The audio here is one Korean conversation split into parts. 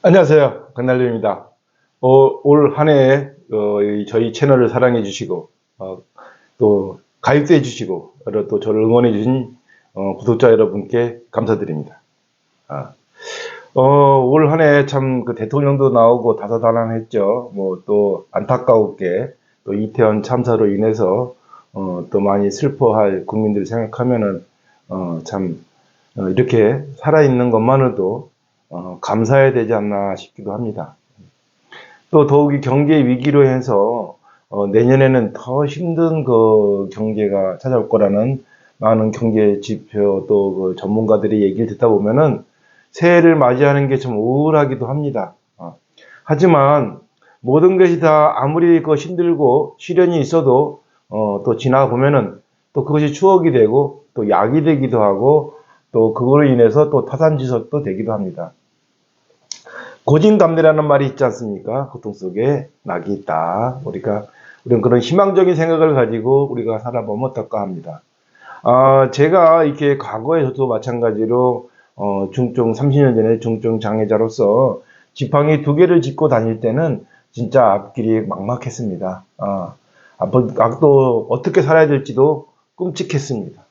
안녕하세요. 강날님입니다. 올 한 해 저희 채널을 사랑해 주시고 또 가입도 해 주시고 또 저를 응원해 주신 구독자 여러분께 감사드립니다. 아, 올 한 해 참 그 대통령도 나오고 다사다난했죠. 뭐 또 안타까웠게 또 이태원 참사로 인해서 또 많이 슬퍼할 국민들 생각하면은 참 이렇게 살아있는 것만으로도 감사해야 되지 않나 싶기도 합니다. 또 더욱이 경제 위기로 해서 내년에는 더 힘든 그 경제가 찾아올 거라는 많은 경제 지표 또 그 전문가들의 얘기를 듣다 보면은 새해를 맞이하는 게 좀 우울하기도 합니다. 하지만 모든 것이 다 아무리 그 힘들고 시련이 있어도 또 지나 보면은 또 그것이 추억이 되고 또 약이 되기도 하고 또 그거로 인해서 또 타산지석도 되기도 합니다. 고진감래라는 말이 있지 않습니까? 고통 속에 낙이 있다. 우리는 그런 희망적인 생각을 가지고 우리가 살아보면 어떨까 합니다. 제가 이렇게 과거에 저도 마찬가지로 중증 30년 전에 중증 장애자로서 지팡이 2개를 짚고 다닐 때는 진짜 앞길이 막막했습니다. 앞도 어떻게 살아야 될지도 끔찍했습니다.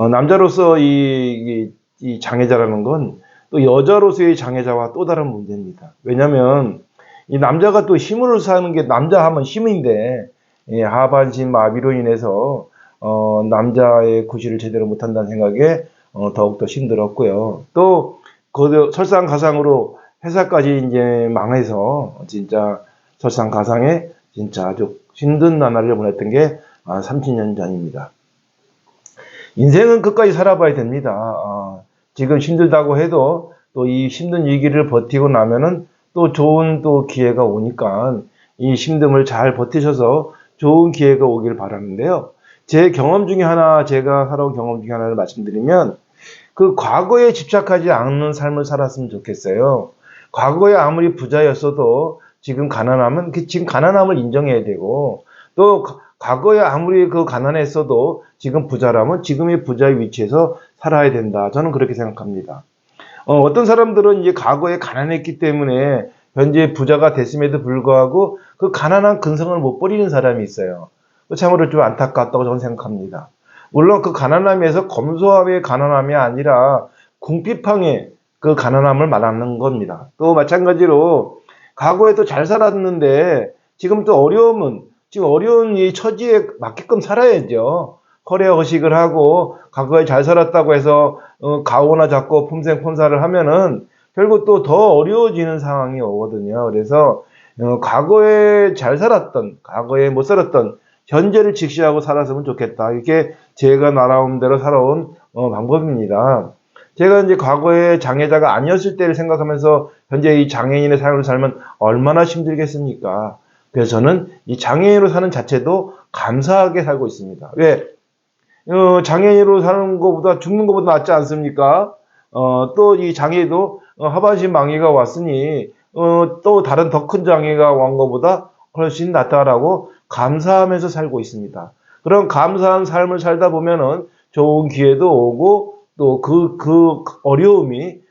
남자로서 이 장애자라는 건 또 여자로서의 장애자와 또 다른 문제입니다. 왜냐하면 이 남자가 또 힘으로 사는 게 남자 하면 힘인데 하반신 마비로 인해서 남자의 구실을 제대로 못한다는 생각에 더욱더 힘들었고요. 또 설상가상으로 회사까지 이제 망해서 진짜 설상가상에 진짜 아주 힘든 나날을 보냈던 게 30년 전입니다. 인생은 끝까지 살아봐야 됩니다. 지금 힘들다고 해도 또 이 힘든 위기를 버티고 나면은 또 좋은 또 기회가 오니까 이 힘듦을 잘 버티셔서 좋은 기회가 오길 바라는데요. 제 경험 중에 하나, 제가 살아온 경험 중에 하나를 말씀드리면 그 과거에 집착하지 않는 삶을 살았으면 좋겠어요. 과거에 아무리 부자였어도 지금 가난하면 지금 가난함을 인정해야 되고 또 과거에 아무리 그 가난했어도 지금 부자라면 지금의 부자의 위치에서 살아야 된다. 저는 그렇게 생각합니다. 어떤 사람들은 이제 과거에 가난했기 때문에 현재 부자가 됐음에도 불구하고 그 가난한 근성을 못 버리는 사람이 있어요. 참으로 좀 안타깝다고 저는 생각합니다. 물론 그 가난함에서 검소함의 가난함이 아니라 궁핍함의 그 가난함을 말하는 겁니다. 또 마찬가지로 과거에도 잘 살았는데 지금 또 지금 어려운 이 처지에 맞게끔 살아야죠. 커리어 허식을 하고 과거에 잘 살았다고 해서 가오나 잡고 폼생폼사를 하면은 결국 또 더 어려워지는 상황이 오거든요. 그래서 과거에 잘 살았던, 과거에 못 살았던 현재를 직시하고 살았으면 좋겠다. 이게 제가 날아온 대로 살아온 방법입니다. 제가 이제 과거에 장애자가 아니었을 때를 생각하면서 현재 이 장애인의 삶을 살면 얼마나 힘들겠습니까? 그래서 저는 이 장애인으로 사는 자체도 감사하게 살고 있습니다. 왜? 장애인으로 사는 것보다 죽는 것보다 낫지 않습니까? 또 이 장애도 하반신 망해가 왔으니 또 다른 더 큰 장애가 온 것보다 훨씬 낫다라고 감사하면서 살고 있습니다. 그런 감사한 삶을 살다 보면은 좋은 기회도 오고 또 그 어려움이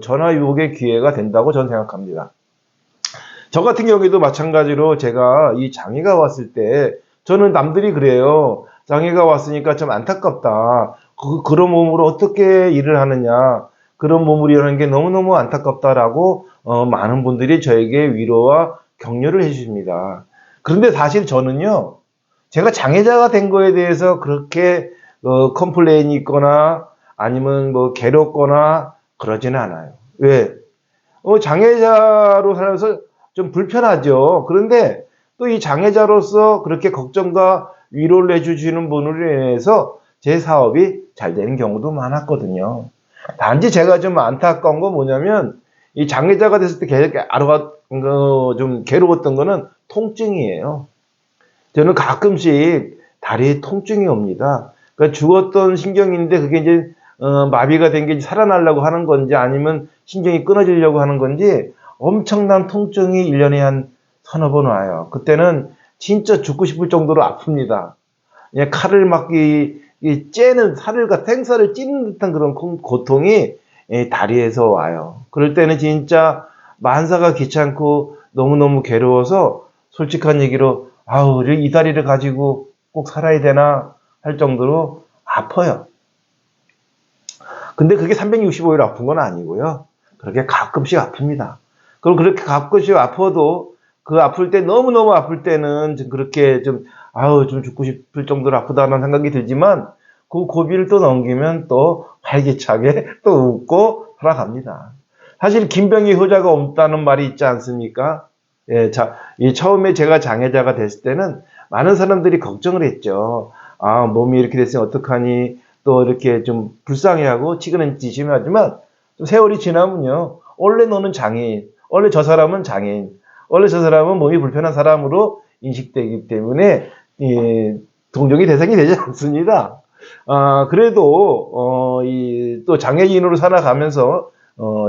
전화위복의 기회가 된다고 저는 생각합니다. 저 같은 경우에도 마찬가지로 제가 이 장애가 왔을 때 저는 남들이 그래요. 장애가 왔으니까 좀 안타깝다. 그런 몸으로 어떻게 일을 하느냐. 그런 몸으로 일하는 게 너무너무 안타깝다라고 많은 분들이 저에게 위로와 격려를 해주십니다. 그런데 사실 저는요. 제가 장애자가 된 거에 대해서 그렇게 컴플레인이 있거나 아니면 뭐 괴롭거나 그러지는 않아요. 왜? 장애자로 살면서 좀 불편하죠. 그런데 또 이 장애자로서 그렇게 걱정과 위로를 해주시는 분으로 인해서 제 사업이 잘 되는 경우도 많았거든요. 단지 제가 좀 안타까운 건 뭐냐면 이 장애자가 됐을 때 좀 괴로웠던 거는 통증이에요. 저는 가끔씩 다리에 통증이 옵니다. 그러니까 죽었던 신경인데 그게 이제 마비가 된 게 살아나려고 하는 건지 아니면 신경이 끊어지려고 하는 건지 엄청난 통증이 1년에 한 서너 번 와요. 그때는 진짜 죽고 싶을 정도로 아픕니다. 그냥 칼을 막 째는 생살을 찌는 듯한 그런 고통이 다리에서 와요. 그럴 때는 진짜 만사가 귀찮고 너무너무 괴로워서 솔직한 얘기로 아우 이 다리를 가지고 꼭 살아야 되나 할 정도로 아파요. 근데 그게 365일 아픈 건 아니고요. 그렇게 가끔씩 아픕니다. 그럼 그렇게 가끔씩 아파도 그 아플 때 너무너무 아플 때는 좀 그렇게 좀 아우 좀 죽고 싶을 정도로 아프다는 생각이 들지만 그 고비를 또 넘기면 또 활기차게 또 웃고 살아갑니다. 사실 김병희 효자가 없다는 말이 있지 않습니까? 예, 이 처음에 제가 장애자가 됐을 때는 많은 사람들이 걱정을 했죠. 아, 몸이 이렇게 됐으니 어떡하니? 또 이렇게 좀 불쌍해하고 치근치심하지만 좀 세월이 지나면요. 원래 너는 장애인, 원래 저 사람은 장애인, 원래 저 사람은 몸이 불편한 사람으로 인식되기 때문에 동정의 대상이 되지 않습니다. 그래도 또 장애인으로 살아가면서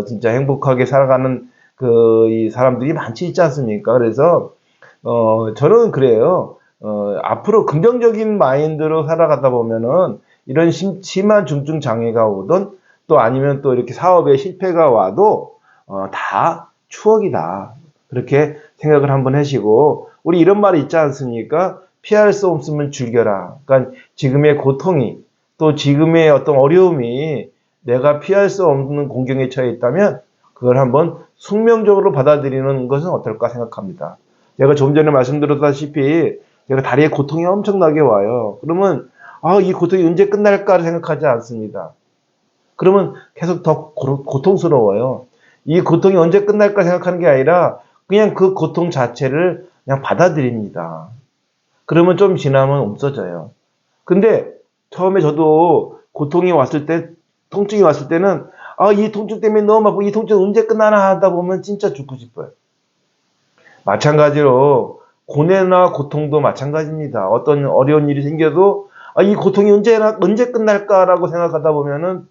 진짜 행복하게 살아가는 이 사람들이 많지 있지 않습니까? 그래서 저는 그래요. 앞으로 긍정적인 마인드로 살아가다 보면은 이런 심한 중증 장애가 오든 또 아니면 또 이렇게 사업에 실패가 와도 다 추억이다. 그렇게 생각을 한번 하시고 우리 이런 말이 있지 않습니까? 피할 수 없으면 즐겨라. 그러니까 지금의 고통이 또 지금의 어떤 어려움이 내가 피할 수 없는 공경에 처해 있다면 그걸 한번 숙명적으로 받아들이는 것은 어떨까 생각합니다. 제가 좀 전에 말씀드렸다시피 제가 다리에 고통이 엄청나게 와요. 그러면 이 고통이 언제 끝날까 생각하지 않습니다. 그러면 계속 더 고통스러워요. 이 고통이 언제 끝날까 생각하는 게 아니라 그냥 그 고통 자체를 그냥 받아들입니다. 그러면 좀 지나면 없어져요. 근데 처음에 저도 고통이 왔을 때, 통증이 왔을 때는 이 통증 때문에 너무 아프고 이 통증 언제 끝나나 하다 보면 진짜 죽고 싶어요. 마찬가지로 고뇌나 고통도 마찬가지입니다. 어떤 어려운 일이 생겨도 이 고통이 언제 끝날까라고 생각하다 보면은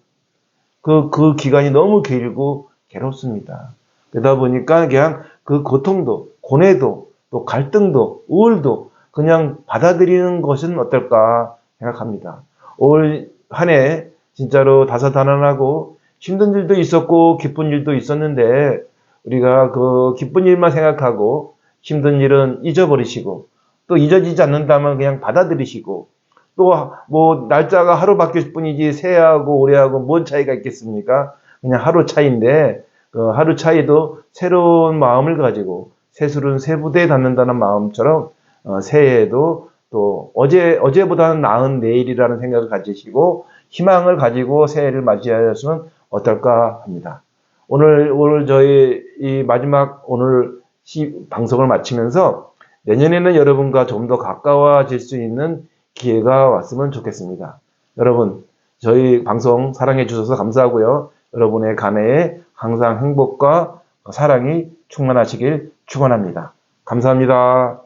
그 기간이 너무 길고 괴롭습니다. 그러다 보니까 그냥 그 고통도, 고뇌도, 또 갈등도, 우울도 그냥 받아들이는 것은 어떨까 생각합니다. 올 한 해 진짜로 다사다난하고 힘든 일도 있었고 기쁜 일도 있었는데 우리가 그 기쁜 일만 생각하고 힘든 일은 잊어버리시고 또 잊어지지 않는다면 그냥 받아들이시고 또 뭐 날짜가 하루 바뀔 뿐이지 새해하고 올해하고 뭔 차이가 있겠습니까? 그냥 하루 차이인데 그 하루 차이도 새로운 마음을 가지고 새술은 새 부대에 닿는다는 마음처럼 새해에도 또 어제보다는 나은 내일이라는 생각을 가지시고 희망을 가지고 새해를 맞이하였으면 어떨까 합니다. 오늘 저희 이 마지막 오늘 방송을 마치면서 내년에는 여러분과 좀 더 가까워질 수 있는 기회가 왔으면 좋겠습니다. 여러분, 저희 방송 사랑해 주셔서 감사하고요. 여러분의 감회에 항상 행복과 사랑이 충만하시길 축원합니다. 감사합니다.